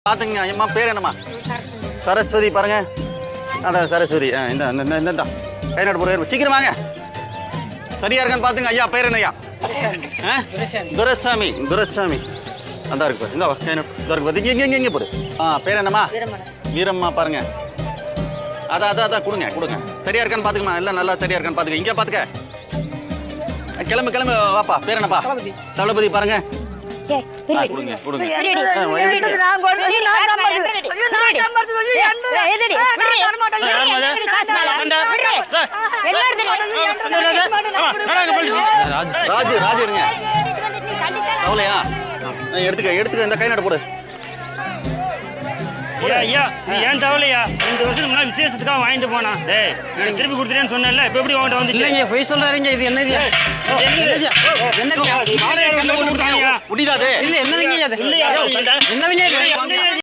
பாத்துங்க அம்மா பேர் என்னம்மா? சரஸ்வதி பாருங்க. அதான் சரஸ்வதி. இந்த கை நாட்டு போடுற சீக்கிரம் வாங்க. சரியா இருக்கான்னு பாத்துங்க. ஐயா பேர் என்னய்யா? துரைசாமி. துரைசாமி அதான் இருக்கு. இந்த கை நாட்டு பாத்து இங்க போடு. பேர் என்னம்மா? வீரம்மா பாருங்க. அதான் கொடுங்க. சரியா இருக்கான்னு பாத்துக்கமா. எல்லாம் நல்லா சரியா இருக்கான்னு பாத்துக்க. இங்க பாத்துக்க. கிளம்பு வாப்பா. பேர் என்னப்பா? தளபதி பாருங்க. கொடுங்க. ராஜு எடுங்க. கவலையா? எடுத்துக்க இந்த கை நாட்டு போடு. ஐயா நீ ஏன் தவலையா? 2 வருஷத்துக்கு முன்னாடி விசேஷத்துக்காக வாங்கிட்டு போனா. எனக்கு திருப்பி கொடுத்துட்டேன்னு சொன்னேன்ல. இப்ப எப்படி வாங்கிட்டு வந்து? இல்லைங்க போய் சொல்றாருங்க. இது என்னது? என்னதுங்க? முடியாது. இல்ல என்னதுங்க? என்னதுங்க?